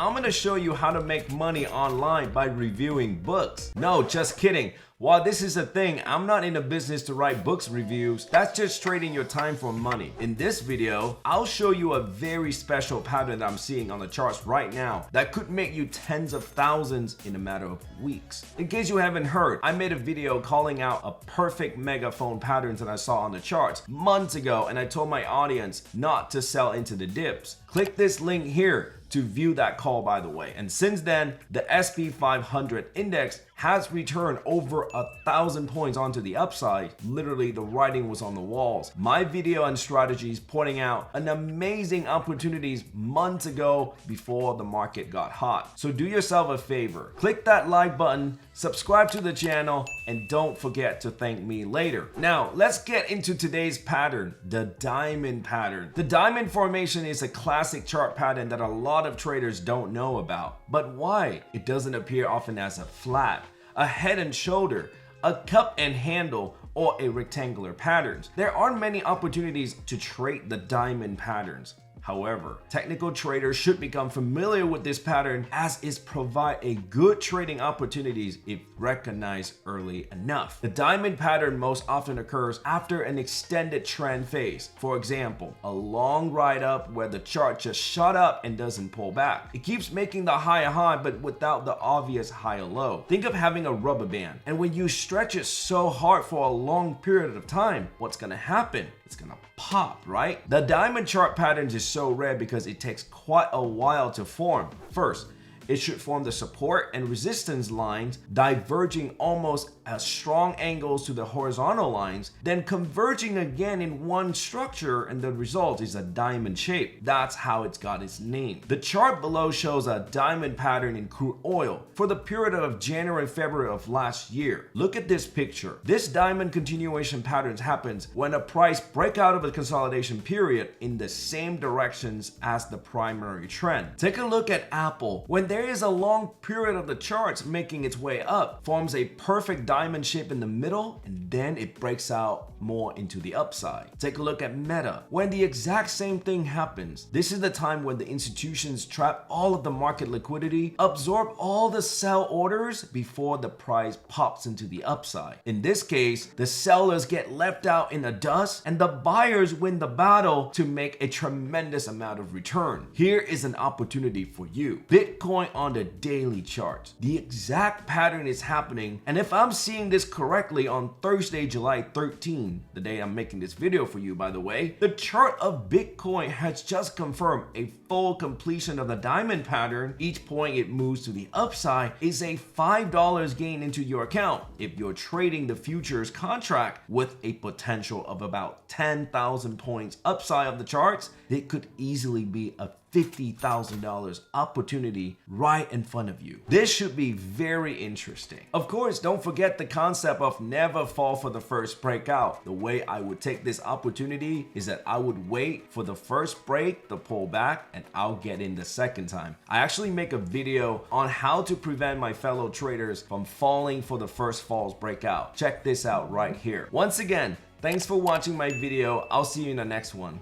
I'm gonna show you how to make money online by reviewing books. No, just kidding. While this is a thing, I'm not in the business to write books reviews. That's just trading your time for money. In this video, I'll show you a very special pattern that I'm seeing on the charts right now that could make you tens of thousands in a matter of weeks. In case you haven't heard, I made a video calling out a perfect megaphone pattern that I saw on the charts months ago, and I told my audience not to sell into the dips. Click this link here to view that call, by the way. And since then, the SP 500 index has returned over 1,000 points onto the upside. Literally, the writing was on the walls. My video and strategies pointing out an amazing opportunities months ago before the market got hot. So do yourself a favor, click that like button, subscribe to the channel, and don't forget to thank me later. Now, let's get into today's pattern, the diamond pattern. The diamond formation is a classic chart pattern that a lot of traders don't know about. But why? It doesn't appear often as a flat, a head and shoulder, a cup and handle, or a rectangular patterns. There aren't many opportunities to trade the diamond patterns. However, technical traders should become familiar with this pattern as it provides a good trading opportunities if recognized early enough. The diamond pattern most often occurs after an extended trend phase. For example, a long ride up where the chart just shot up and doesn't pull back. It keeps making the higher high but without the obvious higher low. Think of having a rubber band, and when you stretch it so hard for a long period of time, what's gonna happen? It's gonna pop, right? The diamond chart patterns is so rare because it takes quite a while to form. First, it should form the support and resistance lines, diverging almost as strong angles to the horizontal lines, then converging again in one structure, and the result is a diamond shape. That's how it's got its name. The chart below shows a diamond pattern in crude oil for the period of January and February of last year. Look at this picture. This diamond continuation patterns happens when a price break out of a consolidation period in the same directions as the primary trend. Take a look at Apple. When there is a long period of the charts making its way up, forms a perfect diamond shape in the middle, and then it breaks out more into the upside. Take a look at Meta. When the exact same thing happens, this is the time when the institutions trap all of the market liquidity, absorb all the sell orders before the price pops into the upside. In this case, the sellers get left out in the dust and the buyers win the battle to make a tremendous amount of return. Here is an opportunity for you. Bitcoin on the daily chart. The exact pattern is happening, and if I'm seeing this correctly, on Thursday, July 13, the day I'm making this video for you, by the way, the chart of Bitcoin has just confirmed a full completion of the diamond pattern. Each point it moves to the upside is a $5 gain into your account. If you're trading the futures contract with a potential of about 10,000 points upside of the charts, it could easily be a $50,000 opportunity right in front of you. This should be very interesting. Of course, don't forget the concept of never fall for the first breakout. The way I would take this opportunity is that I would wait for the first break, the pullback, and I'll get in the second time. I actually make a video on how to prevent my fellow traders from falling for the first false breakout. Check this out right here. Once again, thanks for watching my video. I'll see you in the next one.